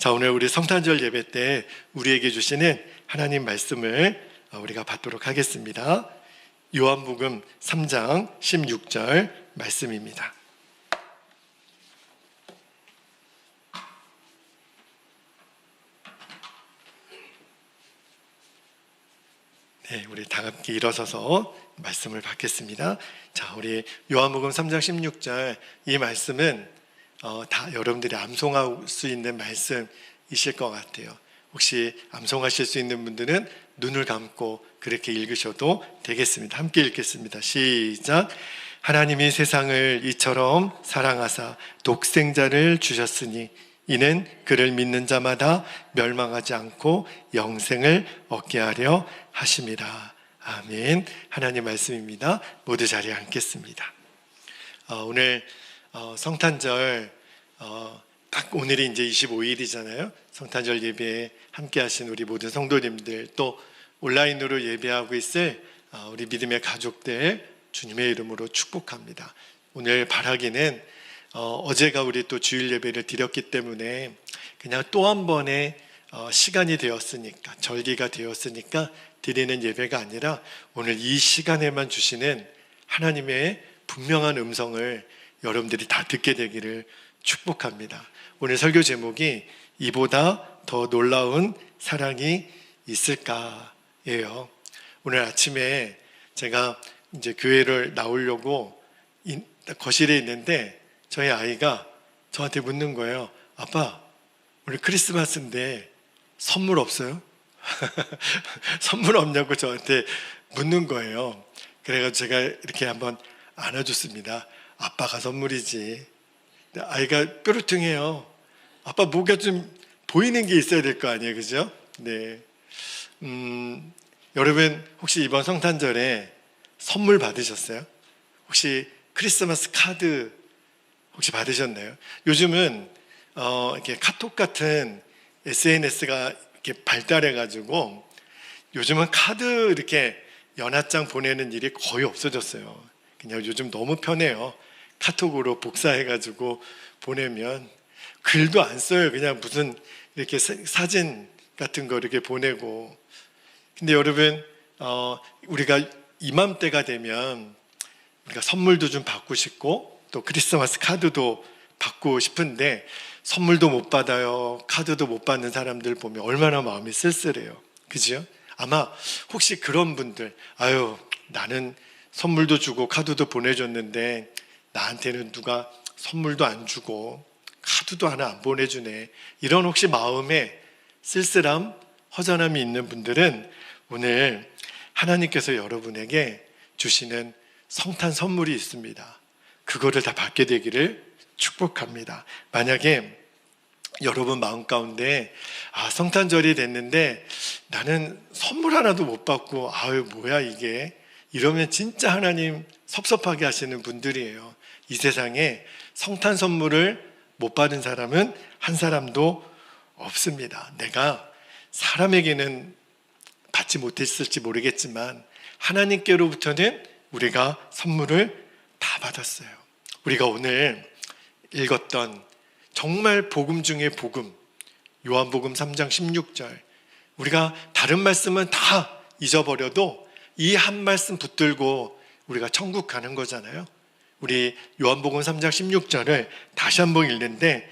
자, 오늘 우리 성탄절 예배 때 우리에게 주시는 하나님 말씀을 우리가 받도록 하겠습니다. 요한복음 3장 16절 말씀입니다. 네, 우리 다 함께 일어서서 말씀을 받겠습니다. 자, 우리 요한복음 3장 16절 이 말씀은 다 여러분들이 암송할 수 있는 말씀이실 것 같아요. 혹시 암송하실 수 있는 분들은 눈을 감고 그렇게 읽으셔도 되겠습니다. 함께 읽겠습니다. 시작. 하나님이 세상을 이처럼 사랑하사 독생자를 주셨으니 이는 그를 믿는 자마다 멸망하지 않고 영생을 얻게 하려 하심이라. 아멘. 하나님 말씀입니다. 모두 자리에 앉겠습니다. 오늘 성탄절 딱 오늘이 이제 25일이잖아요. 성탄절 예배에 함께 하신 우리 모든 성도님들, 또 온라인으로 예배하고 있을 우리 믿음의 가족들 주님의 이름으로 축복합니다. 오늘 바라기는 어제가 우리 또 주일 예배를 드렸기 때문에 그냥 또 한 번의 시간이 되었으니까, 절기가 되었으니까 드리는 예배가 아니라 오늘 이 시간에만 주시는 하나님의 분명한 음성을 여러분들이 다 듣게 되기를 축복합니다. 오늘 설교 제목이 이보다 더 놀라운 사랑이 있을까예요. 오늘 아침에 제가 이제 교회를 나오려고 거실에 있는데 저희 아이가 저한테 묻는 거예요. 아빠, 오늘 크리스마스인데 선물 없어요? 선물 없냐고 저한테 묻는 거예요. 그래가지고 제가 이렇게 한번 안아줬습니다. 아빠가 선물이지. 아이가 뾰루퉁해요. 아빠 뭐가 좀 보이는 게 있어야 될 거 아니에요, 그죠? 네. 여러분 혹시 이번 성탄절에 선물 받으셨어요? 혹시 크리스마스 카드 혹시 받으셨나요? 요즘은 이렇게 카톡 같은 SNS가 이렇게 발달해가지고 요즘은 카드 이렇게 연하장 보내는 일이 거의 없어졌어요. 그냥 요즘 너무 편해요. 카톡으로 복사해가지고 보내면 글도 안 써요. 그냥 무슨 이렇게 사진 같은 거 이렇게 보내고. 근데 여러분 우리가 이맘때가 되면 우리가 선물도 좀 받고 싶고 또 크리스마스 카드도 받고 싶은데 선물도 못 받아요. 카드도 못 받는 사람들 보면 얼마나 마음이 쓸쓸해요. 그죠? 아마 혹시 그런 분들, 아유 나는 선물도 주고 카드도 보내줬는데 나한테는 누가 선물도 안 주고 카드도 하나 안 보내주네, 이런 혹시 마음에 쓸쓸함, 허전함이 있는 분들은 오늘 하나님께서 여러분에게 주시는 성탄 선물이 있습니다. 그거를 다 받게 되기를 축복합니다. 만약에 여러분 마음 가운데 성탄절이 됐는데 나는 선물 하나도 못 받고 아유 뭐야 이게, 이러면 진짜 하나님 섭섭하게 하시는 분들이에요. 이 세상에 성탄 선물을 못 받은 사람은 한 사람도 없습니다. 내가 사람에게는 받지 못했을지 모르겠지만 하나님께로부터는 우리가 선물을 다 받았어요. 우리가 오늘 읽었던 정말 복음 중의 복음, 요한복음 3장 16절, 우리가 다른 말씀은 다 잊어버려도 이 한 말씀 붙들고 우리가 천국 가는 거잖아요. 우리 요한복음 3장 16절을 다시 한번 읽는데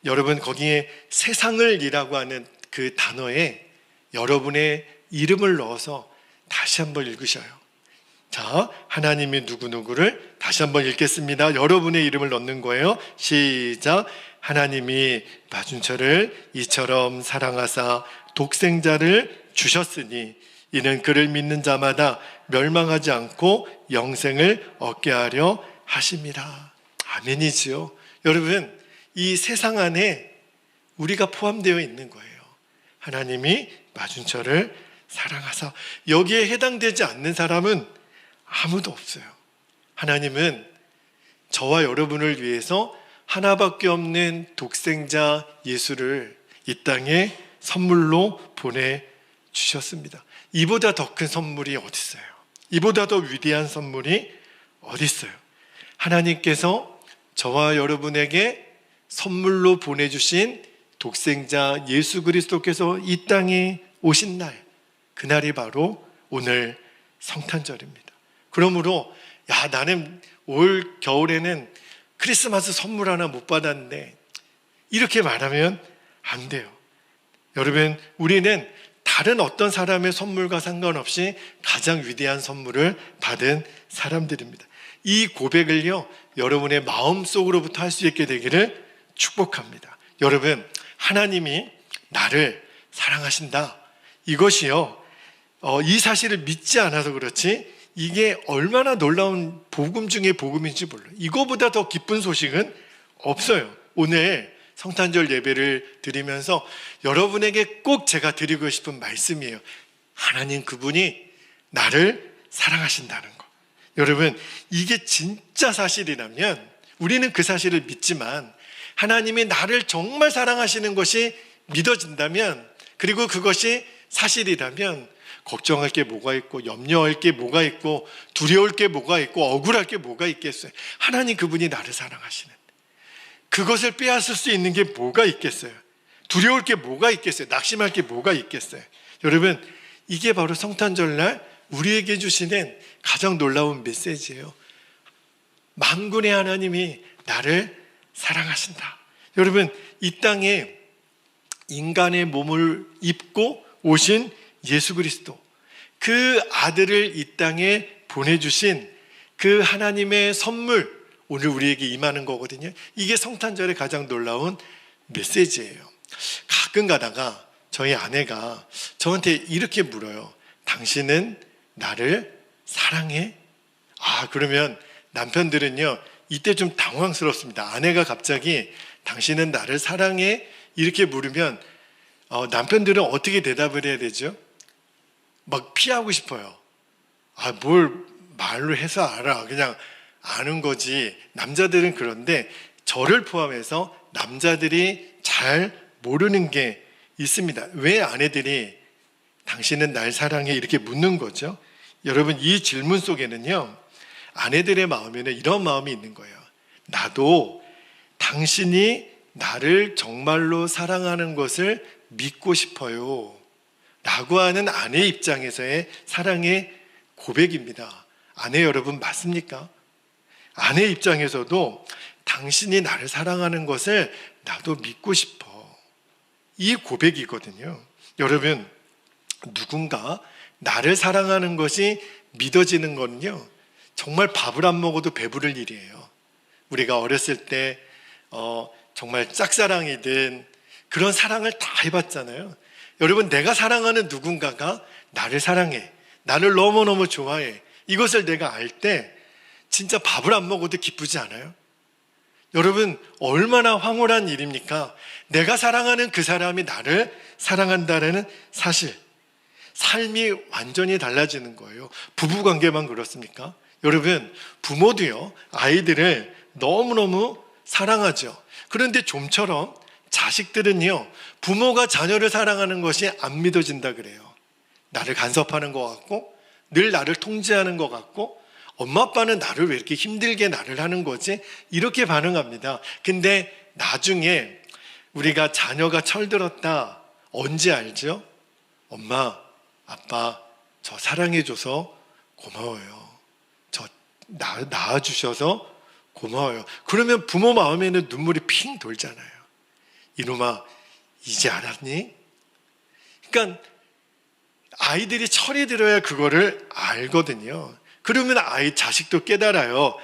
여러분 거기에 세상을 이라고 하는 그 단어에 여러분의 이름을 넣어서 다시 한번 읽으셔요. 자, 하나님이 누구누구를 다시 한번 읽겠습니다. 여러분의 이름을 넣는 거예요. 시작. 하나님이 맞은처를 이처럼 사랑하사 독생자를 주셨으니 이는 그를 믿는 자마다 멸망하지 않고 영생을 얻게 하려 하심이라. 아멘이지요. 여러분 이 세상 안에 우리가 포함되어 있는 거예요. 하나님이 맞은처를 사랑하사. 여기에 해당되지 않는 사람은 아무도 없어요. 하나님은 저와 여러분을 위해서 하나밖에 없는 독생자 예수를 이 땅에 선물로 보내주셨습니다. 이보다 더 큰 선물이 어디 있어요? 이보다 더 위대한 선물이 어디 있어요? 하나님께서 저와 여러분에게 선물로 보내주신 독생자 예수 그리스도께서 이 땅에 오신 날, 그날이 바로 오늘 성탄절입니다. 그러므로 나는 올 겨울에는 크리스마스 선물 하나 못 받았는데, 이렇게 말하면 안 돼요. 여러분, 우리는 다른 어떤 사람의 선물과 상관없이 가장 위대한 선물을 받은 사람들입니다. 이 고백을요, 여러분의 마음속으로부터 할 수 있게 되기를 축복합니다. 여러분, 하나님이 나를 사랑하신다, 이것이요, 이 사실을 믿지 않아서 그렇지 이게 얼마나 놀라운 복음 중에 복음인지 몰라요. 이거보다 더 기쁜 소식은 없어요. 오늘 성탄절 예배를 드리면서 여러분에게 꼭 제가 드리고 싶은 말씀이에요. 하나님 그분이 나를 사랑하신다는 거. 여러분, 이게 진짜 사실이라면 우리는 그 사실을 믿지만, 하나님이 나를 정말 사랑하시는 것이 믿어진다면, 그리고 그것이 사실이라면 걱정할 게 뭐가 있고, 염려할 게 뭐가 있고, 두려울 게 뭐가 있고, 억울할 게 뭐가 있겠어요. 하나님 그분이 나를 사랑하시는, 그것을 빼앗을 수 있는 게 뭐가 있겠어요. 두려울 게 뭐가 있겠어요. 낙심할 게 뭐가 있겠어요. 여러분, 이게 바로 성탄절날 우리에게 주시는 가장 놀라운 메시지예요. 만군의 하나님이 나를 사랑하신다. 여러분, 이 땅에 인간의 몸을 입고 오신 예수 그리스도, 그 아들을 이 땅에 보내주신 그 하나님의 선물, 오늘 우리에게 임하는 거거든요. 이게 성탄절의 가장 놀라운 메시지예요. 가끔 가다가 저희 아내가 저한테 이렇게 물어요. 당신은 나를 사랑해? 그러면 남편들은요, 이때 좀 당황스럽습니다. 아내가 갑자기 당신은 나를 사랑해? 이렇게 물으면 남편들은 어떻게 대답을 해야 되죠? 막 피하고 싶어요. 뭘 말로 해서 알아. 그냥 아는 거지. 남자들은 그런데 저를 포함해서 남자들이 잘 모르는 게 있습니다. 왜 아내들이 당신은 날 사랑해? 이렇게 묻는 거죠. 여러분, 이 질문 속에는요, 아내들의 마음에는 이런 마음이 있는 거예요. 나도 당신이 나를 정말로 사랑하는 것을 믿고 싶어요 라고 하는 아내 입장에서의 사랑의 고백입니다. 아내 여러분, 맞습니까? 아내 입장에서도 당신이 나를 사랑하는 것을 나도 믿고 싶어, 이 고백이거든요. 여러분, 누군가 나를 사랑하는 것이 믿어지는 거는요, 정말 밥을 안 먹어도 배부를 일이에요. 우리가 어렸을 때 정말 짝사랑이든 그런 사랑을 다 해봤잖아요. 여러분, 내가 사랑하는 누군가가 나를 사랑해, 나를 너무너무 좋아해, 이것을 내가 알 때 진짜 밥을 안 먹어도 기쁘지 않아요? 여러분, 얼마나 황홀한 일입니까? 내가 사랑하는 그 사람이 나를 사랑한다는 사실, 삶이 완전히 달라지는 거예요. 부부관계만 그렇습니까? 여러분, 부모도요, 아이들을 너무너무 사랑하죠. 그런데 좀처럼 자식들은요, 부모가 자녀를 사랑하는 것이 안 믿어진다 그래요. 나를 간섭하는 것 같고, 늘 나를 통제하는 것 같고, 엄마 아빠는 나를 왜 이렇게 힘들게 나를 하는 거지? 이렇게 반응합니다. 근데 나중에 우리가 자녀가 철들었다, 언제 알죠? 엄마, 아빠, 저 사랑해줘서 고마워요. 저 낳아주셔서 고마워요. 그러면 부모 마음에는 눈물이 핑 돌잖아요. 이놈아, 이제 알았니? 그러니까 아이들이 철이 들어야 그거를 알거든요. 그러면 자식도 깨달아요.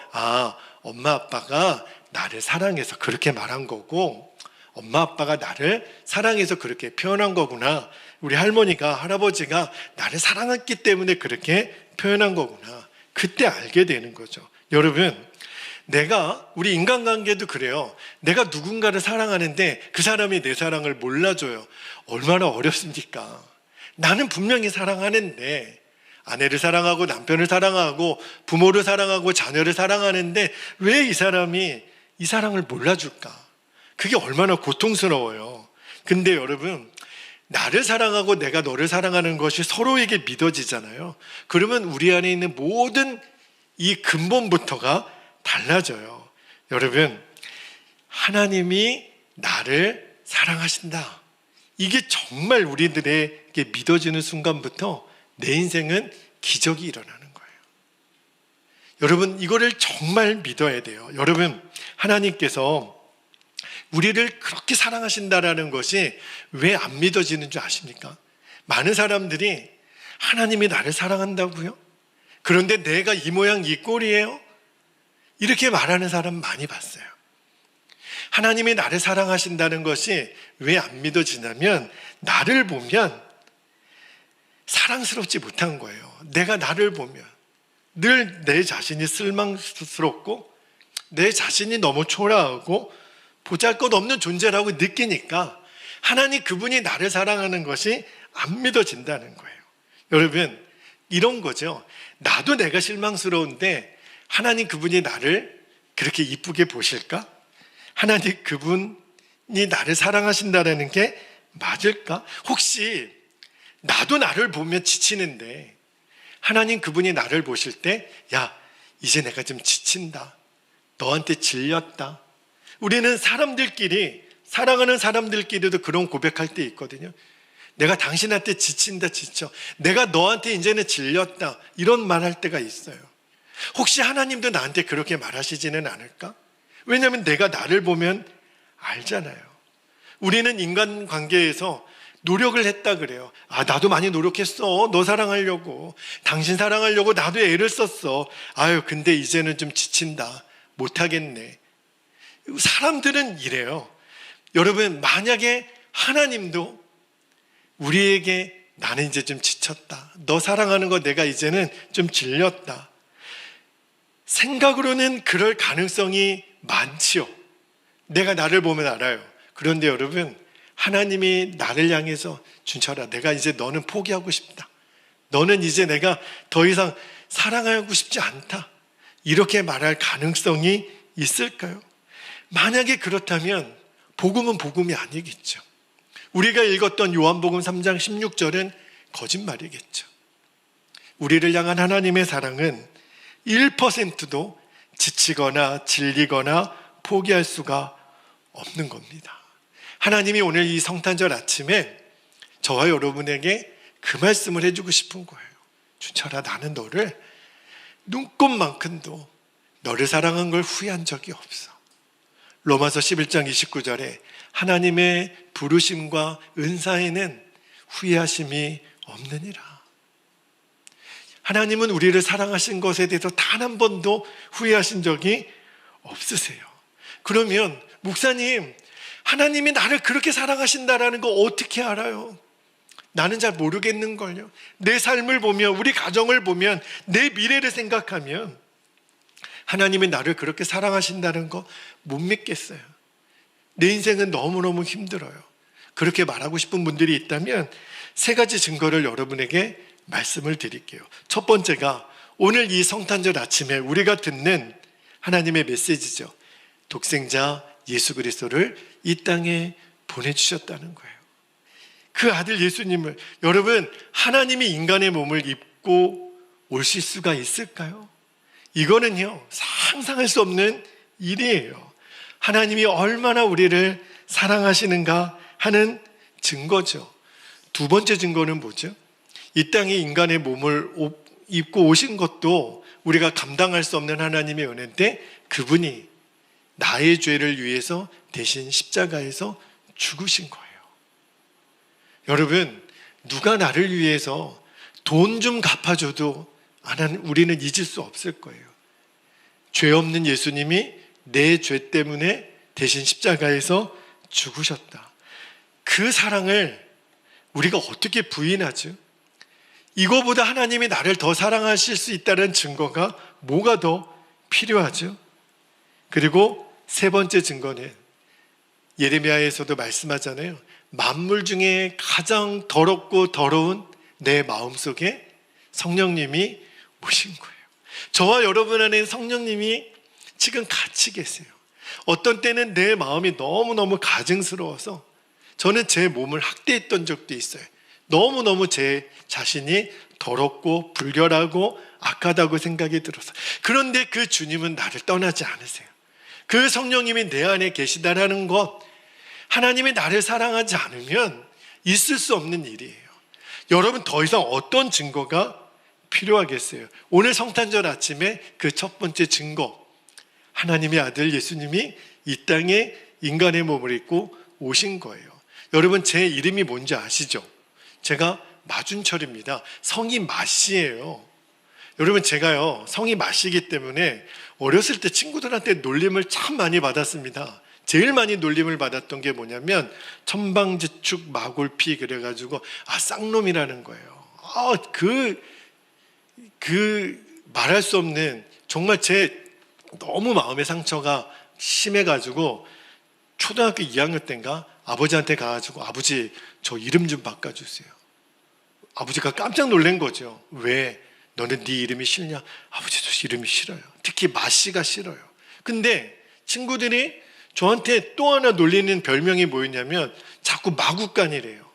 엄마 아빠가 나를 사랑해서 그렇게 말한 거고, 엄마 아빠가 나를 사랑해서 그렇게 표현한 거구나. 우리 할머니가, 할아버지가 나를 사랑했기 때문에 그렇게 표현한 거구나. 그때 알게 되는 거죠. 여러분, 우리 인간관계도 그래요. 내가 누군가를 사랑하는데 그 사람이 내 사랑을 몰라줘요. 얼마나 어렵습니까? 나는 분명히 사랑하는데, 아내를 사랑하고 남편을 사랑하고 부모를 사랑하고 자녀를 사랑하는데 왜 이 사람이 이 사랑을 몰라줄까? 그게 얼마나 고통스러워요. 근데 여러분, 나를 사랑하고 내가 너를 사랑하는 것이 서로에게 믿어지잖아요. 그러면 우리 안에 있는 모든 이 근본부터가 달라져요. 여러분, 하나님이 나를 사랑하신다. 이게 정말 우리들에게 믿어지는 순간부터 내 인생은 기적이 일어나는 거예요. 여러분, 이거를 정말 믿어야 돼요. 여러분, 하나님께서 우리를 그렇게 사랑하신다라는 것이 왜 안 믿어지는 줄 아십니까? 많은 사람들이 하나님이 나를 사랑한다고요? 그런데 내가 이 모양 이 꼴이에요? 이렇게 말하는 사람 많이 봤어요. 하나님이 나를 사랑하신다는 것이 왜 안 믿어지냐면 나를 보면 사랑스럽지 못한 거예요. 내가 나를 보면 늘 내 자신이 실망스럽고 내 자신이 너무 초라하고 보잘것없는 존재라고 느끼니까 하나님 그분이 나를 사랑하는 것이 안 믿어진다는 거예요. 여러분, 이런 거죠. 나도 내가 실망스러운데 하나님 그분이 나를 그렇게 이쁘게 보실까? 하나님 그분이 나를 사랑하신다는 게 맞을까? 혹시 나도 나를 보면 지치는데 하나님 그분이 나를 보실 때 야, 이제 내가 좀 지친다. 너한테 질렸다. 우리는 사람들끼리, 사랑하는 사람들끼리도 그런 고백할 때 있거든요. 내가 당신한테 지친다, 지쳐. 내가 너한테 이제는 질렸다. 이런 말할 때가 있어요. 혹시 하나님도 나한테 그렇게 말하시지는 않을까? 왜냐하면 내가 나를 보면 알잖아요. 우리는 인간관계에서 노력을 했다 그래요. 아, 나도 많이 노력했어. 너 사랑하려고. 당신 사랑하려고 나도 애를 썼어. 아유, 근데 이제는 좀 지친다. 못하겠네. 사람들은 이래요. 여러분, 만약에 하나님도 우리에게 나는 이제 좀 지쳤다. 너 사랑하는 거 내가 이제는 좀 질렸다. 생각으로는 그럴 가능성이 많지요. 내가 나를 보면 알아요. 그런데 여러분, 하나님이 나를 향해서 준철아, 내가 이제 너는 포기하고 싶다. 너는 이제 내가 더 이상 사랑하고 싶지 않다. 이렇게 말할 가능성이 있을까요? 만약에 그렇다면 복음은 복음이 아니겠죠. 우리가 읽었던 요한복음 3장 16절은 거짓말이겠죠. 우리를 향한 하나님의 사랑은 1%도 지치거나 질리거나 포기할 수가 없는 겁니다. 하나님이 오늘 이 성탄절 아침에 저와 여러분에게 그 말씀을 해주고 싶은 거예요. 준철아, 나는 너를 눈꼽만큼도 너를 사랑한 걸 후회한 적이 없어. 로마서 11장 29절에 하나님의 부르심과 은사에는 후회하심이 없느니라. 하나님은 우리를 사랑하신 것에 대해서 단 한 번도 후회하신 적이 없으세요. 그러면 목사님, 하나님이 나를 그렇게 사랑하신다라는 거 어떻게 알아요? 나는 잘 모르겠는걸요. 내 삶을 보면, 우리 가정을 보면, 내 미래를 생각하면 하나님이 나를 그렇게 사랑하신다는 거 못 믿겠어요. 내 인생은 너무너무 힘들어요. 그렇게 말하고 싶은 분들이 있다면 세 가지 증거를 여러분에게 말씀을 드릴게요. 첫 번째가 오늘 이 성탄절 아침에 우리가 듣는 하나님의 메시지죠. 독생자 예수 그리스도를 이 땅에 보내주셨다는 거예요. 그 아들 예수님을, 여러분, 하나님이 인간의 몸을 입고 오실 수가 있을까요? 이거는요, 상상할 수 없는 일이에요. 하나님이 얼마나 우리를 사랑하시는가 하는 증거죠. 두 번째 증거는 뭐죠? 이 땅에 인간의 몸을 입고 오신 것도 우리가 감당할 수 없는 하나님의 은혜인데 그분이 나의 죄를 위해서 대신 십자가에서 죽으신 거예요. 여러분, 누가 나를 위해서 돈 좀 갚아줘도 우리는 잊을 수 없을 거예요. 죄 없는 예수님이 내 죄 때문에 대신 십자가에서 죽으셨다. 그 사랑을 우리가 어떻게 부인하죠? 이거보다 하나님이 나를 더 사랑하실 수 있다는 증거가 뭐가 더 필요하죠? 그리고 세 번째 증거는 예레미야에서도 말씀하잖아요. 만물 중에 가장 더럽고 더러운 내 마음속에 성령님이 오신 거예요. 저와 여러분 안에 성령님이 지금 같이 계세요. 어떤 때는 내 마음이 너무너무 가증스러워서 저는 제 몸을 학대했던 적도 있어요. 너무너무 제 자신이 더럽고 불결하고 악하다고 생각이 들어서. 그런데 그 주님은 나를 떠나지 않으세요. 그 성령님이 내 안에 계시다라는 것, 하나님이 나를 사랑하지 않으면 있을 수 없는 일이에요. 여러분, 더 이상 어떤 증거가 필요하겠어요? 오늘 성탄절 아침에 그 첫 번째 증거, 하나님의 아들 예수님이 이 땅에 인간의 몸을 입고 오신 거예요. 여러분, 제 이름이 뭔지 아시죠? 제가 마준철입니다. 성이 마씨예요. 여러분, 제가요 성이 마씨이기 때문에 어렸을 때 친구들한테 놀림을 참 많이 받았습니다. 제일 많이 놀림을 받았던 게 뭐냐면 천방지축 마골피, 그래가지고 쌍놈이라는 거예요. 말할 수 없는, 정말 제 너무 마음의 상처가 심해가지고 초등학교 2학년 때인가 아버지한테 가가지고 아버지 저 이름 좀 바꿔주세요. 아버지가 깜짝 놀란 거죠. 왜? 너는 네 이름이 싫냐? 아버지도 이름이 싫어요. 특히 마씨가 싫어요. 근데 친구들이 저한테 또 하나 놀리는 별명이 뭐였냐면 자꾸 마구간이래요.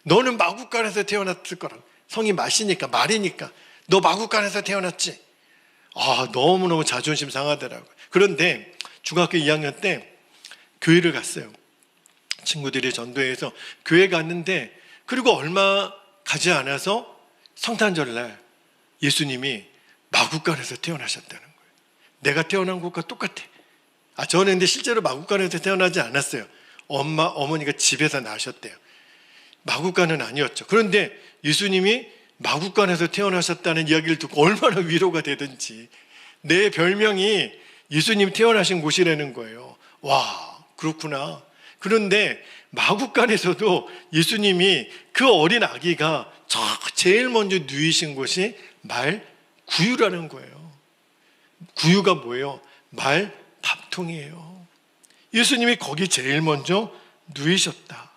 너는 마구간에서 태어났을 거라. 성이 마씨니까, 말이니까 너 마구간에서 태어났지. 너무너무 자존심 상하더라고요. 그런데 중학교 2학년 때 교회를 갔어요. 친구들이 전도해서 교회 갔는데, 그리고 얼마 가지 않아서 성탄절날 예수님이 마구간에서 태어나셨다는 거예요. 내가 태어난 곳과 똑같아. 저는 근데 실제로 마구간에서 태어나지 않았어요. 어머니가 집에서 낳으셨대요. 마구간은 아니었죠. 그런데 예수님이 마구간에서 태어나셨다는 이야기를 듣고 얼마나 위로가 되든지, 내 별명이 예수님 태어나신 곳이라는 거예요. 와, 그렇구나. 그런데 마구간에서도 예수님이, 그 어린 아기가 제일 먼저 누이신 곳이 말구유라는 거예요. 구유가 뭐예요? 말 밥통이에요. 예수님이 거기 제일 먼저 누이셨다.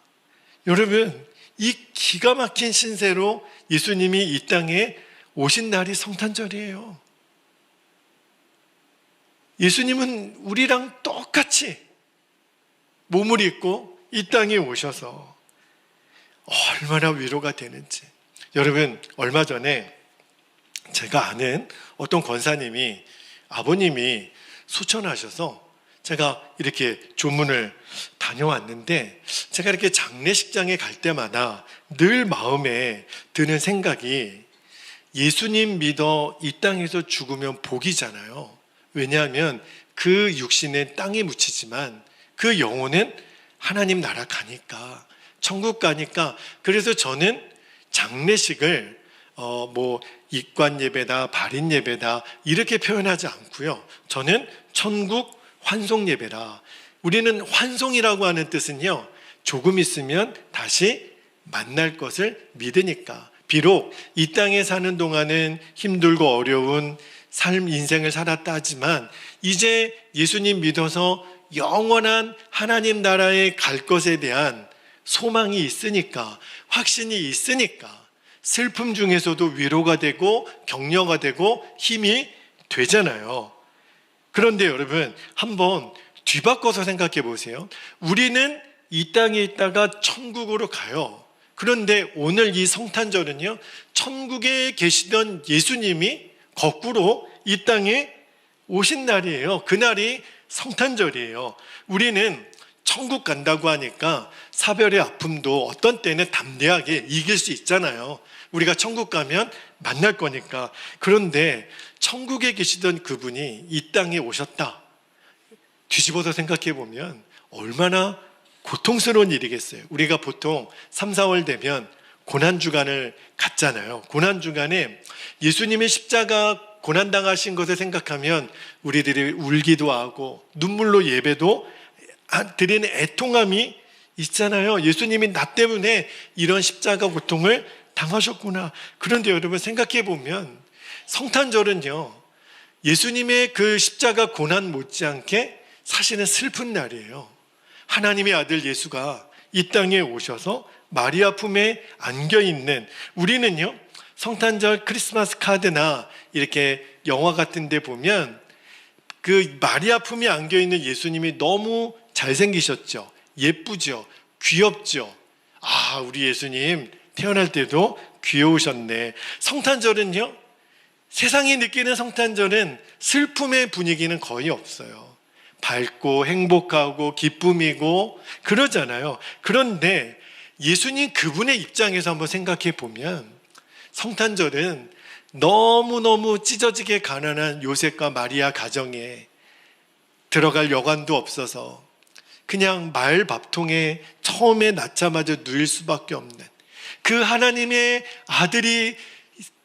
여러분, 이 기가 막힌 신세로 예수님이 이 땅에 오신 날이 성탄절이에요. 예수님은 우리랑 똑같이 몸을 입고 이 땅에 오셔서 얼마나 위로가 되는지. 여러분, 얼마 전에 제가 아는 어떤 권사님이, 아버님이 소천하셔서 제가 이렇게 조문을 다녀왔는데, 제가 이렇게 장례식장에 갈 때마다 늘 마음에 드는 생각이, 예수님 믿어 이 땅에서 죽으면 복이잖아요. 왜냐하면 그 육신은 땅에 묻히지만 그 영혼은 하나님 나라 가니까, 천국 가니까. 그래서 저는 장례식을 입관 예배다, 발인 예배다 이렇게 표현하지 않고요. 저는 천국 환송 예배다. 우리는 환송이라고 하는 뜻은요, 조금 있으면 다시 만날 것을 믿으니까. 비록 이 땅에 사는 동안은 힘들고 어려운 인생을 살았다 하지만, 이제 예수님 믿어서 영원한 하나님 나라에 갈 것에 대한 소망이 있으니까, 확신이 있으니까 슬픔 중에서도 위로가 되고 격려가 되고 힘이 되잖아요. 그런데 여러분, 한번 뒤바꿔서 생각해 보세요. 우리는 이 땅에 있다가 천국으로 가요. 그런데 오늘 이 성탄절은요, 천국에 계시던 예수님이 거꾸로 이 땅에 오신 날이에요. 그날이 성탄절이에요. 우리는 천국 간다고 하니까 사별의 아픔도 어떤 때는 담대하게 이길 수 있잖아요. 우리가 천국 가면 만날 거니까. 그런데 천국에 계시던 그분이 이 땅에 오셨다. 뒤집어서 생각해 보면 얼마나 고통스러운 일이겠어요. 우리가 보통 3, 4월 되면 고난주간을 갖잖아요. 고난주간에 예수님의 십자가 고난당하신 것을 생각하면 우리들이 울기도 하고 눈물로 예배도 드리는 애통함이 있잖아요. 예수님이 나 때문에 이런 십자가 고통을 당하셨구나. 그런데 여러분, 생각해 보면 성탄절은요, 예수님의 그 십자가 고난 못지않게 사실은 슬픈 날이에요. 하나님의 아들 예수가 이 땅에 오셔서 마리아 품에 안겨있는, 우리는요 성탄절 크리스마스 카드나 이렇게 영화 같은 데 보면 그 마리아 품에 안겨있는 예수님이 너무 잘생기셨죠. 예쁘죠. 귀엽죠. 우리 예수님 태어날 때도 귀여우셨네. 성탄절은요, 세상이 느끼는 성탄절은 슬픔의 분위기는 거의 없어요. 밝고 행복하고 기쁨이고 그러잖아요. 그런데 예수님 그분의 입장에서 한번 생각해 보면 성탄절은 너무너무 찢어지게 가난한 요셉과 마리아 가정에 들어갈 여관도 없어서 그냥 말 밥통에 처음에 낳자마자 누일 수밖에 없는 그 하나님의 아들이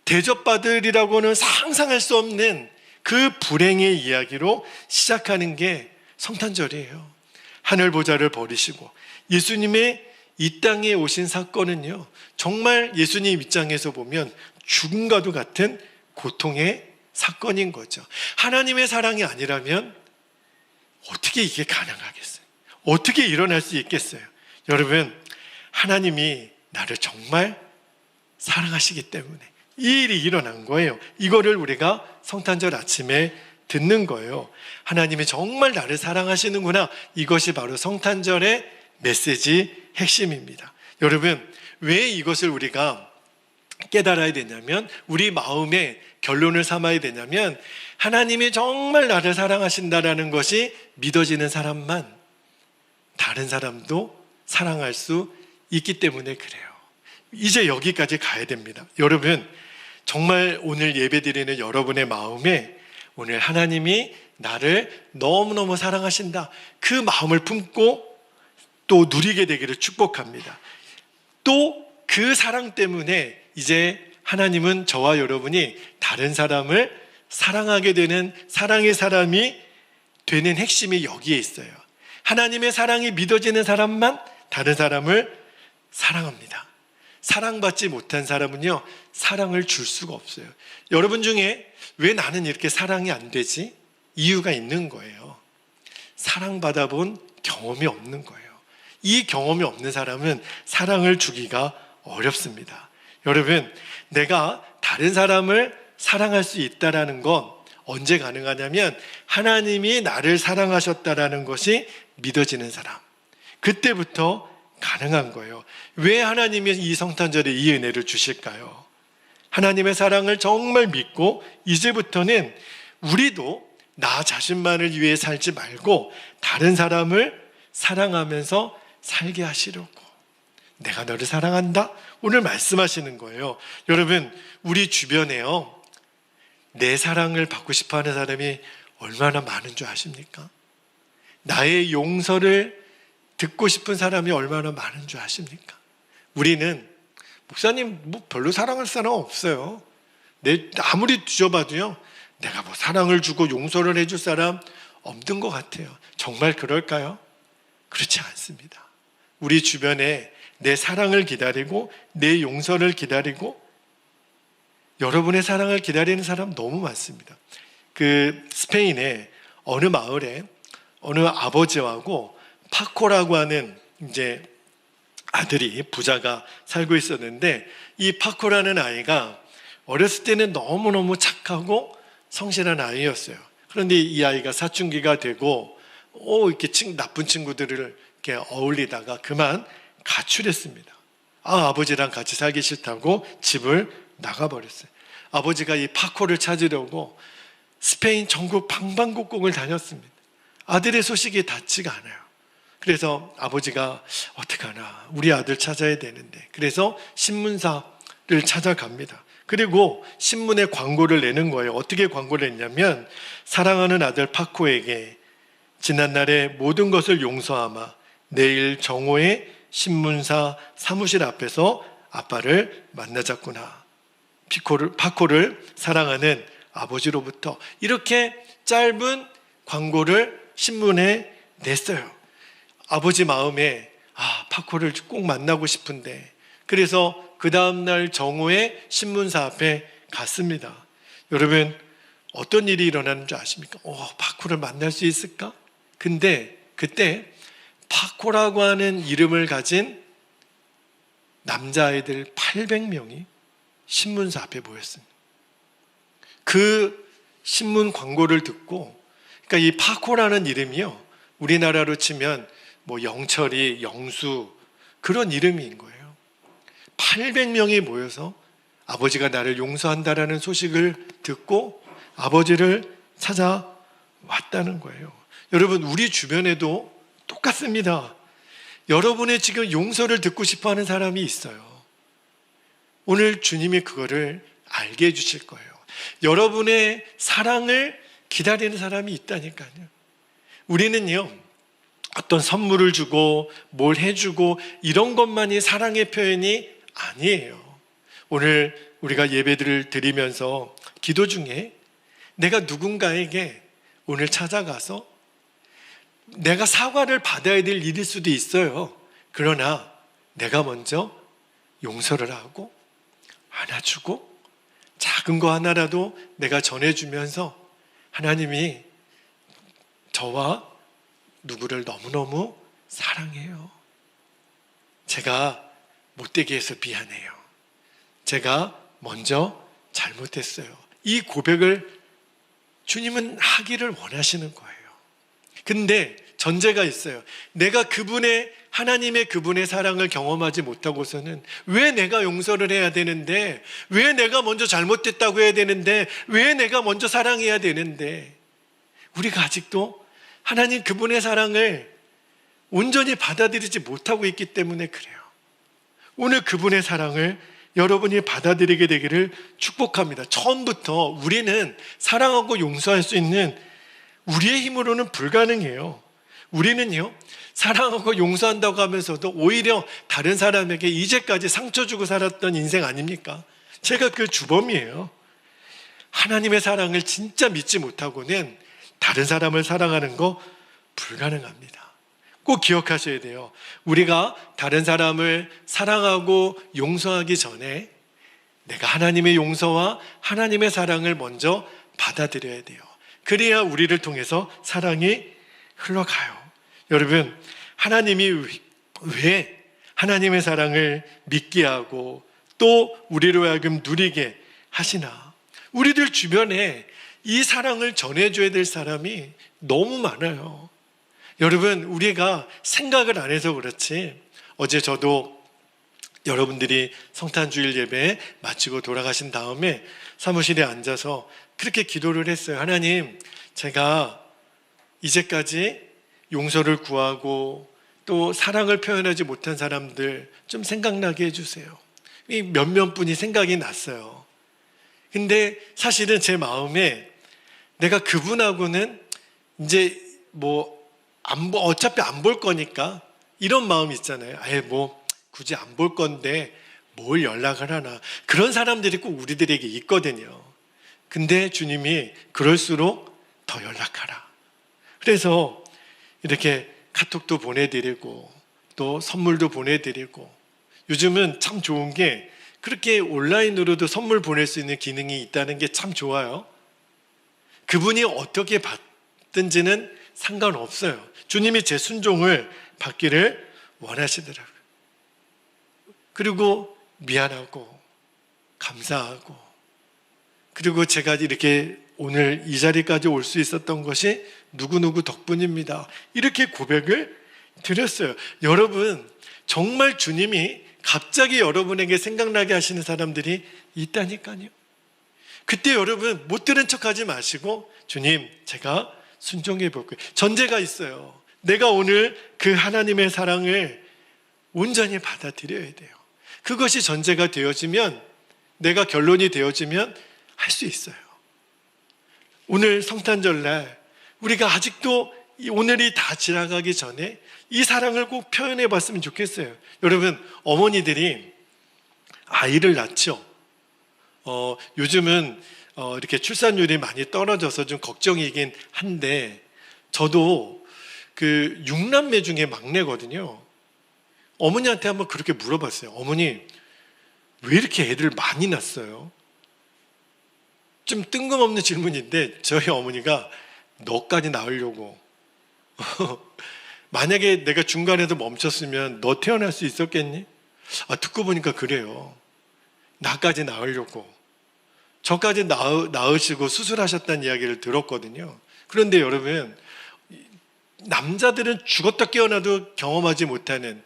대접받으리라고는 상상할 수 없는 그 불행의 이야기로 시작하는 게 성탄절이에요. 하늘 보좌를 버리시고 예수님의 이 땅에 오신 사건은요, 정말 예수님 입장에서 보면 죽음과도 같은 고통의 사건인 거죠. 하나님의 사랑이 아니라면 어떻게 이게 가능하겠어요? 어떻게 일어날 수 있겠어요? 여러분, 하나님이 나를 정말 사랑하시기 때문에 이 일이 일어난 거예요. 이거를 우리가 성탄절 아침에 듣는 거예요. 하나님이 정말 나를 사랑하시는구나. 이것이 바로 성탄절의 메시지 핵심입니다. 여러분, 왜 이것을 우리가 깨달아야 되냐면, 우리 마음의 결론을 삼아야 되냐면, 하나님이 정말 나를 사랑하신다라는 것이 믿어지는 사람만 다른 사람도 사랑할 수 있기 때문에 그래요. 이제 여기까지 가야 됩니다. 여러분, 정말 오늘 예배드리는 여러분의 마음에 오늘 하나님이 나를 너무너무 사랑하신다, 그 마음을 품고 또 누리게 되기를 축복합니다. 또 그 사랑 때문에 이제 하나님은 저와 여러분이 다른 사람을 사랑하게 되는 사랑의 사람이 되는 핵심이 여기에 있어요. 하나님의 사랑이 믿어지는 사람만 다른 사람을 사랑합니다. 사랑받지 못한 사람은요, 사랑을 줄 수가 없어요. 여러분 중에 왜 나는 이렇게 사랑이 안 되지? 이유가 있는 거예요. 사랑받아 본 경험이 없는 거예요. 이 경험이 없는 사람은 사랑을 주기가 어렵습니다. 여러분, 내가 다른 사람을 사랑할 수 있다는 건 언제 가능하냐면 하나님이 나를 사랑하셨다는 것이 믿어지는 사람, 그때부터 가능한 거예요. 왜 하나님이 이 성탄절에 이 은혜를 주실까요? 하나님의 사랑을 정말 믿고 이제부터는 우리도 나 자신만을 위해 살지 말고 다른 사람을 사랑하면서 살게 하시려고, 내가 너를 사랑한다? 오늘 말씀하시는 거예요. 여러분, 우리 주변에요, 내 사랑을 받고 싶어하는 사람이 얼마나 많은 줄 아십니까? 나의 용서를 듣고 싶은 사람이 얼마나 많은 줄 아십니까? 우리는 목사님 뭐 별로 사랑할 사람 없어요. 아무리 뒤져봐도요, 내가 뭐 사랑을 주고 용서를 해줄 사람 없는 것 같아요. 정말 그럴까요? 그렇지 않습니다. 우리 주변에 내 사랑을 기다리고 내 용서를 기다리고 여러분의 사랑을 기다리는 사람 너무 많습니다. 그 스페인의 어느 마을에 어느 아버지하고 파코라고 하는 이제 아들이, 부자가 살고 있었는데, 이 파코라는 아이가 어렸을 때는 너무너무 착하고 성실한 아이였어요. 그런데 이 아이가 사춘기가 되고 이렇게 나쁜 친구들을 이렇게 어울리다가 그만 가출했습니다. 아버지랑 같이 살기 싫다고 집을 나가버렸어요. 아버지가 이 파코를 찾으려고 스페인 전국 방방곡곡을 다녔습니다. 아들의 소식이 닿지가 않아요. 그래서 아버지가 어떡하나, 우리 아들 찾아야 되는데, 그래서 신문사를 찾아갑니다. 그리고 신문에 광고를 내는 거예요. 어떻게 광고를 했냐면, 사랑하는 아들 파코에게 지난날의 모든 것을 용서하마 내일 정오에 신문사 사무실 앞에서 아빠를 만나자꾸나. 파코를 사랑하는 아버지로부터. 이렇게 짧은 광고를 신문에 냈어요. 아버지 마음에 파코를 꼭 만나고 싶은데, 그래서 그 다음날 정오에 신문사 앞에 갔습니다. 여러분, 어떤 일이 일어나는 줄 아십니까? 파코를 만날 수 있을까? 근데 그때 파코라고 하는 이름을 가진 남자아이들 800명이 신문사 앞에 모였습니다. 그 신문 광고를 듣고, 그러니까 이 파코라는 이름이요, 우리나라로 치면 뭐 영철이, 영수, 그런 이름인 거예요. 800명이 모여서 아버지가 나를 용서한다라는 소식을 듣고 아버지를 찾아왔다는 거예요. 여러분, 우리 주변에도 똑같습니다. 여러분의 지금 용서를 듣고 싶어 하는 사람이 있어요. 오늘 주님이 그거를 알게 해주실 거예요. 여러분의 사랑을 기다리는 사람이 있다니까요. 우리는요, 어떤 선물을 주고 뭘 해주고 이런 것만이 사랑의 표현이 아니에요. 오늘 우리가 예배를 드리면서 기도 중에 내가 누군가에게 오늘 찾아가서 내가 사과를 받아야 될 일일 수도 있어요. 그러나 내가 먼저 용서를 하고 안아주고 작은 거 하나라도 내가 전해주면서 하나님이 저와 누구를 너무너무 사랑해요. 제가 못되게 해서 미안해요. 제가 먼저 잘못했어요. 이 고백을 주님은 하기를 원하시는 거예요. 근데 전제가 있어요. 내가 하나님의 그분의 사랑을 경험하지 못하고서는 왜 내가 용서를 해야 되는데, 왜 내가 먼저 잘못됐다고 해야 되는데, 왜 내가 먼저 사랑해야 되는데, 우리가 아직도 하나님 그분의 사랑을 온전히 받아들이지 못하고 있기 때문에 그래요. 오늘 그분의 사랑을 여러분이 받아들이게 되기를 축복합니다. 처음부터 우리는 사랑하고 용서할 수 있는 우리의 힘으로는 불가능해요. 우리는요, 사랑하고 용서한다고 하면서도 오히려 다른 사람에게 이제까지 상처 주고 살았던 인생 아닙니까? 제가 그 주범이에요. 하나님의 사랑을 진짜 믿지 못하고는 다른 사람을 사랑하는 거 불가능합니다. 꼭 기억하셔야 돼요. 우리가 다른 사람을 사랑하고 용서하기 전에 내가 하나님의 용서와 하나님의 사랑을 먼저 받아들여야 돼요. 그래야 우리를 통해서 사랑이 흘러가요. 여러분, 하나님이 왜 하나님의 사랑을 믿게 하고 또 우리로 하여금 누리게 하시나? 우리들 주변에 이 사랑을 전해줘야 될 사람이 너무 많아요. 여러분, 우리가 생각을 안 해서 그렇지, 어제 저도 여러분들이 성탄주일 예배 마치고 돌아가신 다음에 사무실에 앉아서 그렇게 기도를 했어요. 하나님, 제가 이제까지 용서를 구하고 또 사랑을 표현하지 못한 사람들 좀 생각나게 해주세요. 몇몇 분이 생각이 났어요. 근데 사실은 제 마음에 내가 그분하고는 이제 어차피 안 볼 거니까 이런 마음 있잖아요. 굳이 안 볼 건데 뭘 연락을 하나. 그런 사람들이 꼭 우리들에게 있거든요. 근데 주님이 그럴수록 더 연락하라. 그래서 이렇게 카톡도 보내드리고 또 선물도 보내드리고, 요즘은 참 좋은 게 그렇게 온라인으로도 선물 보낼 수 있는 기능이 있다는 게 참 좋아요. 그분이 어떻게 받든지는 상관없어요. 주님이 제 순종을 받기를 원하시더라고요. 그리고 미안하고 감사하고, 그리고 제가 이렇게 오늘 이 자리까지 올 수 있었던 것이 누구누구 덕분입니다. 이렇게 고백을 드렸어요. 여러분, 정말 주님이 갑자기 여러분에게 생각나게 하시는 사람들이 있다니까요. 그때 여러분 못 들은 척하지 마시고, 주님, 제가 순종해 볼게요. 전제가 있어요. 내가 오늘 그 하나님의 사랑을 온전히 받아들여야 돼요. 그것이 전제가 되어지면, 내가 결론이 되어지면 할 수 있어요. 오늘 성탄절날 우리가 아직도 오늘이 다 지나가기 전에 이 사랑을 꼭 표현해 봤으면 좋겠어요. 여러분, 어머니들이 아이를 낳죠. 요즘은 이렇게 출산율이 많이 떨어져서 좀 걱정이긴 한데, 저도 그 6남매 중에 막내거든요. 어머니한테 한번 그렇게 물어봤어요. 어머니, 왜 이렇게 애들 많이 낳았어요? 좀 뜬금없는 질문인데 저희 어머니가 너까지 낳으려고. 만약에 내가 중간에서 멈췄으면 너 태어날 수 있었겠니? 듣고 보니까 그래요. 나까지 낳으려고. 저까지 낳으시고 수술하셨다는 이야기를 들었거든요. 그런데 여러분, 남자들은 죽었다 깨어나도 경험하지 못하는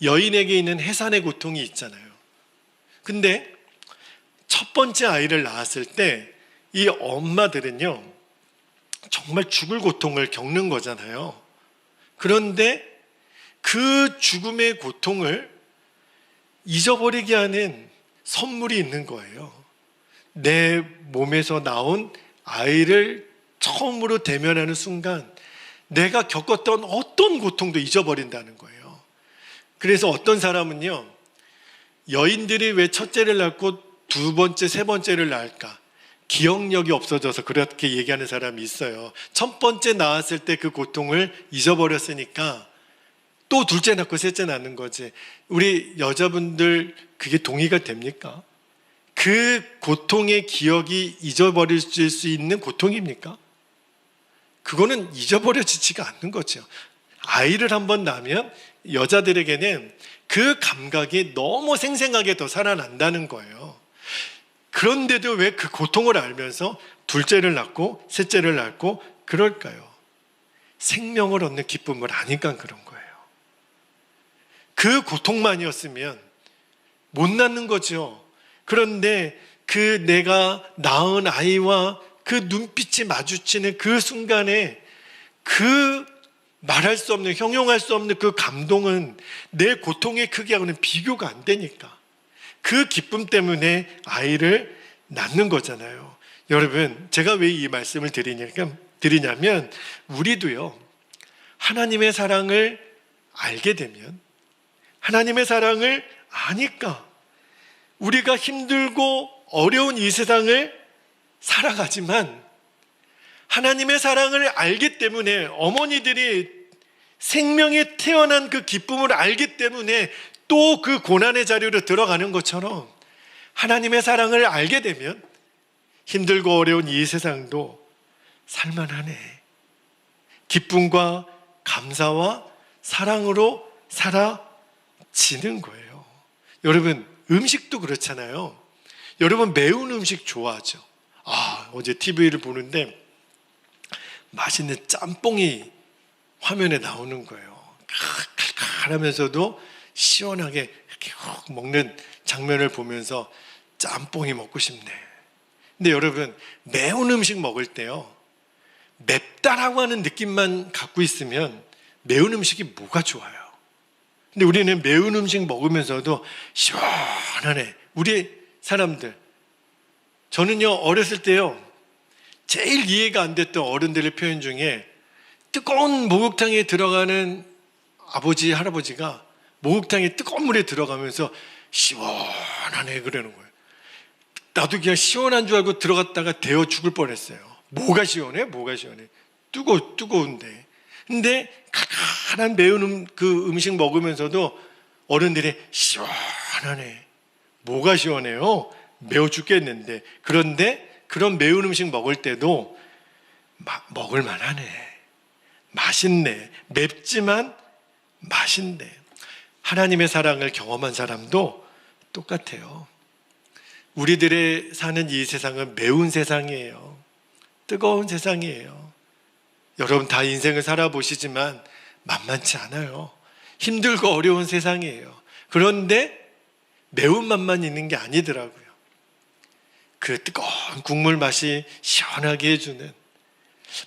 여인에게 있는 해산의 고통이 있잖아요. 근데 첫 번째 아이를 낳았을 때 이 엄마들은요, 정말 죽을 고통을 겪는 거잖아요. 그런데 그 죽음의 고통을 잊어버리게 하는 선물이 있는 거예요. 내 몸에서 나온 아이를 처음으로 대면하는 순간 내가 겪었던 어떤 고통도 잊어버린다는 거예요. 그래서 어떤 사람은요, 여인들이 왜 첫째를 낳고 두 번째, 세 번째를 낳을까? 기억력이 없어져서 그렇게 얘기하는 사람이 있어요. 첫 번째 낳았을 때 그 고통을 잊어버렸으니까 또 둘째 낳고 셋째 낳는 거지. 우리 여자분들 그게 동의가 됩니까? 그 고통의 기억이 잊어버릴 수 있는 고통입니까? 그거는 잊어버려지지가 않는 거죠. 아이를 한번 낳으면 여자들에게는 그 감각이 너무 생생하게 더 살아난다는 거예요. 그런데도 왜 그 고통을 알면서 둘째를 낳고 셋째를 낳고 그럴까요? 생명을 얻는 기쁨을 아니까 그런 거예요. 그 고통만이었으면 못 낳는 거죠. 그런데 그 내가 낳은 아이와 그 눈빛이 마주치는 그 순간에 그 말할 수 없는, 형용할 수 없는 그 감동은 내 고통의 크기하고는 비교가 안 되니까 그 기쁨 때문에 아이를 낳는 거잖아요. 여러분, 제가 왜 이 말씀을 드리냐면 우리도요, 하나님의 사랑을 알게 되면, 하나님의 사랑을 아니까 우리가 힘들고 어려운 이 세상을 살아가지만 하나님의 사랑을 알기 때문에, 어머니들이 생명에 태어난 그 기쁨을 알기 때문에 또 그 고난의 자리로 들어가는 것처럼 하나님의 사랑을 알게 되면 힘들고 어려운 이 세상도 살만하네, 기쁨과 감사와 사랑으로 살아지는 거예요. 여러분, 음식도 그렇잖아요. 여러분, 매운 음식 좋아하죠? 어제 TV를 보는데 맛있는 짬뽕이 화면에 나오는 거예요. 칼칼하면서도 시원하게 이렇게 먹는 장면을 보면서 짬뽕이 먹고 싶네. 근데 여러분, 매운 음식 먹을 때요, 맵다라고 하는 느낌만 갖고 있으면 매운 음식이 뭐가 좋아요? 근데 우리는 매운 음식 먹으면서도 시원하네. 우리 사람들, 저는요, 어렸을 때요, 제일 이해가 안 됐던 어른들의 표현 중에 뜨거운 목욕탕에 들어가는 아버지, 할아버지가 목욕탕에 뜨거운 물에 들어가면서 시원하네 그러는 거예요. 나도 그냥 시원한 줄 알고 들어갔다가 데워 죽을 뻔했어요. 뭐가 시원해? 뭐가 시원해? 뜨거운데. 근데 칼칼한 매운 그 음식 먹으면서도 어른들이 시원하네. 뭐가 시원해요? 매워 죽겠는데. 그런데 그런 매운 음식 먹을 때도 먹을 만하네, 맛있네, 맵지만 맛있네. 하나님의 사랑을 경험한 사람도 똑같아요. 우리들의 사는 이 세상은 매운 세상이에요. 뜨거운 세상이에요. 여러분 다 인생을 살아보시지만 만만치 않아요. 힘들고 어려운 세상이에요. 그런데 매운맛만 있는 게 아니더라고요. 그 뜨거운 국물 맛이 시원하게 해주는,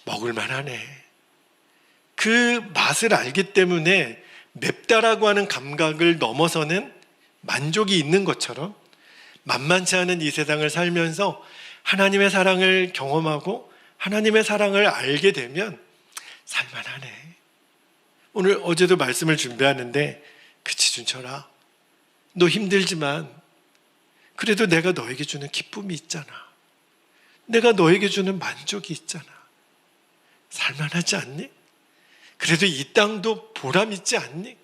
먹을만하네, 그 맛을 알기 때문에 맵다라고 하는 감각을 넘어서는 만족이 있는 것처럼 만만치 않은 이 세상을 살면서 하나님의 사랑을 경험하고 하나님의 사랑을 알게 되면 살만하네. 오늘 어제도 말씀을 준비하는데, 그치 준철아, 너 힘들지만 그래도 내가 너에게 주는 기쁨이 있잖아. 내가 너에게 주는 만족이 있잖아. 살만하지 않니? 그래도 이 땅도 보람 있지 않니?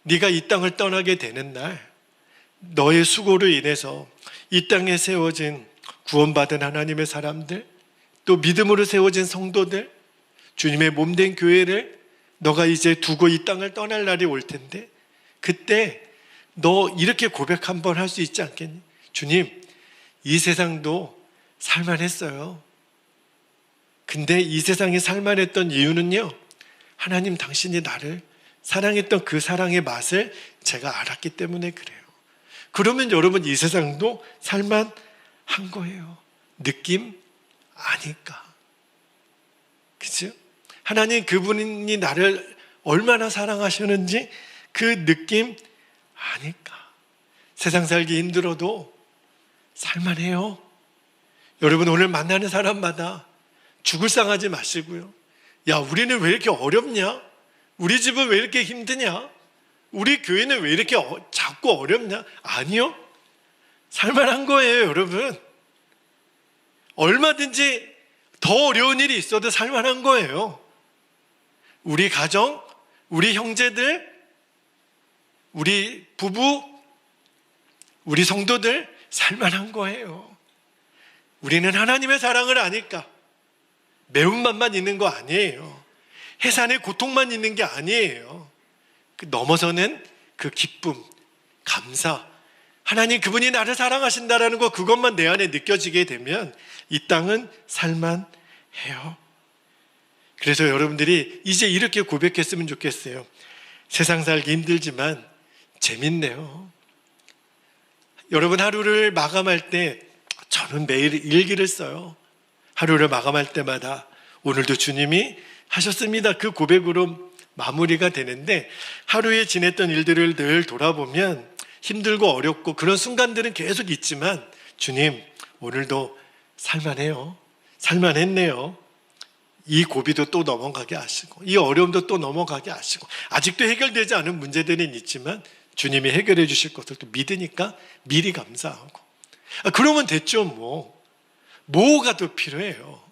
네가 이 땅을 떠나게 되는 날, 너의 수고로 인해서 이 땅에 세워진 구원받은 하나님의 사람들, 또 믿음으로 세워진 성도들, 주님의 몸된 교회를 너가 이제 두고 이 땅을 떠날 날이 올 텐데, 그때 너 이렇게 고백 한번 할 수 있지 않겠니? 주님, 이 세상도 살만했어요. 근데 이 세상이 살만했던 이유는요, 하나님 당신이 나를 사랑했던 그 사랑의 맛을 제가 알았기 때문에 그래요. 그러면 여러분, 이 세상도 살만한 거예요. 느낌 아니까. 그죠? 하나님 그분이 나를 얼마나 사랑하셨는지 그 느낌 아니까. 세상 살기 힘들어도 살만해요. 여러분, 오늘 만나는 사람마다 죽을 상하지 마시고요. 야, 우리는 왜 이렇게 어렵냐? 우리 집은 왜 이렇게 힘드냐? 우리 교회는 왜 이렇게 자꾸 어렵냐? 아니요. 살만한 거예요, 여러분. 얼마든지 더 어려운 일이 있어도 살만한 거예요. 우리 가정, 우리 형제들, 우리 부부, 우리 성도들 살만한 거예요. 우리는 하나님의 사랑을 아니까 매운맛만 있는 거 아니에요. 해산의 고통만 있는 게 아니에요. 그 넘어서는 그 기쁨, 감사, 하나님 그분이 나를 사랑하신다라는 거, 그것만 내 안에 느껴지게 되면 이 땅은 살만해요. 그래서 여러분들이 이제 이렇게 고백했으면 좋겠어요. 세상 살기 힘들지만 재밌네요. 여러분, 하루를 마감할 때 저는 매일 일기를 써요. 하루를 마감할 때마다 오늘도 주님이 하셨습니다, 그 고백으로 마무리가 되는데, 하루에 지냈던 일들을 늘 돌아보면 힘들고 어렵고 그런 순간들은 계속 있지만, 주님 오늘도 살만해요. 살만했네요. 이 고비도 또 넘어가게 하시고, 이 어려움도 또 넘어가게 하시고, 아직도 해결되지 않은 문제들은 있지만 주님이 해결해 주실 것을 또 믿으니까 미리 감사하고, 그러면 됐죠. 뭐가 더 필요해요?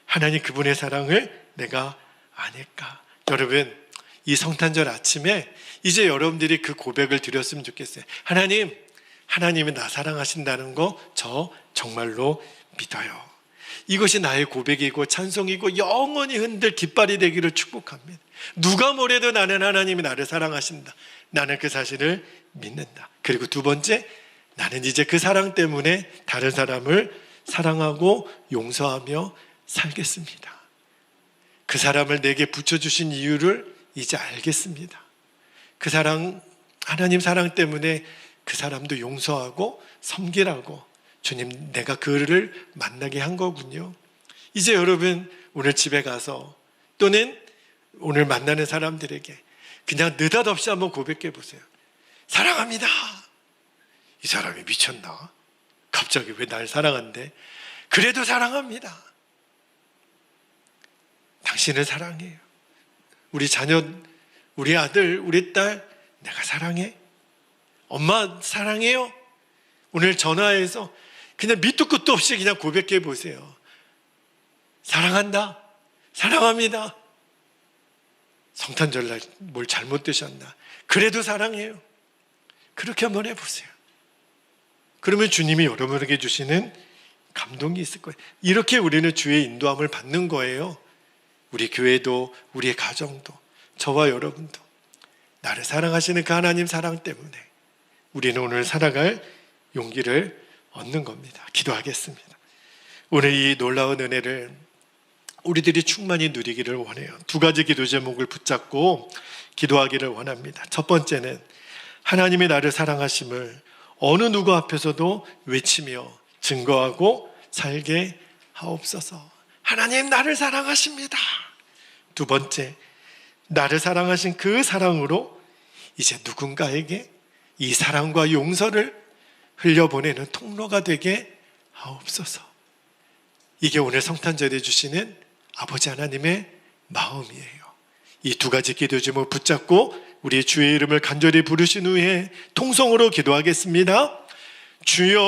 하나님 그분의 사랑을 내가 아니까. 여러분, 이 성탄절 아침에 이제 여러분들이 그 고백을 드렸으면 좋겠어요. 하나님이 나 사랑하신다는 거 저 정말로 믿어요. 이것이 나의 고백이고 찬송이고 영원히 흔들 깃발이 되기를 축복합니다. 누가 뭐래도 나는 하나님이 나를 사랑하신다. 나는 그 사실을 믿는다. 그리고 두 번째, 나는 이제 그 사랑 때문에 다른 사람을 사랑하고 용서하며 살겠습니다. 그 사람을 내게 붙여주신 이유를 이제 알겠습니다. 그 사랑, 하나님 사랑 때문에 그 사람도 용서하고 섬기라고 주님, 내가 그를 만나게 한 거군요. 이제 여러분, 오늘 집에 가서 또는 오늘 만나는 사람들에게 그냥 느닷없이 한번 고백해 보세요. 사랑합니다. 이 사람이 미쳤나? 갑자기 왜 날 사랑한대? 그래도 사랑합니다. 당신을 사랑해요. 우리 자녀, 우리 아들, 우리 딸 내가 사랑해. 엄마 사랑해요. 오늘 전화해서 그냥 밑도 끝도 없이 그냥 고백해 보세요. 사랑한다. 사랑합니다. 성탄절날 뭘 잘못 드셨나? 그래도 사랑해요. 그렇게 한번 해보세요. 그러면 주님이 여러분에게 주시는 감동이 있을 거예요. 이렇게 우리는 주의 인도함을 받는 거예요. 우리 교회도, 우리의 가정도, 저와 여러분도 나를 사랑하시는 그 하나님 사랑 때문에 우리는 오늘 살아갈 용기를 얻는 겁니다. 기도하겠습니다. 오늘 이 놀라운 은혜를 우리들이 충만히 누리기를 원해요. 두 가지 기도 제목을 붙잡고 기도하기를 원합니다. 첫 번째는 하나님이 나를 사랑하심을 어느 누구 앞에서도 외치며 증거하고 살게 하옵소서. 하나님 나를 사랑하십니다. 두 번째, 나를 사랑하신 그 사랑으로 이제 누군가에게 이 사랑과 용서를 흘려보내는 통로가 되게 하옵소서. 이게 오늘 성탄절에 주시는 아버지 하나님의 마음이에요. 이 두 가지 기도 제목 붙잡고 우리 주의 이름을 간절히 부르신 후에 통성으로 기도하겠습니다. 주여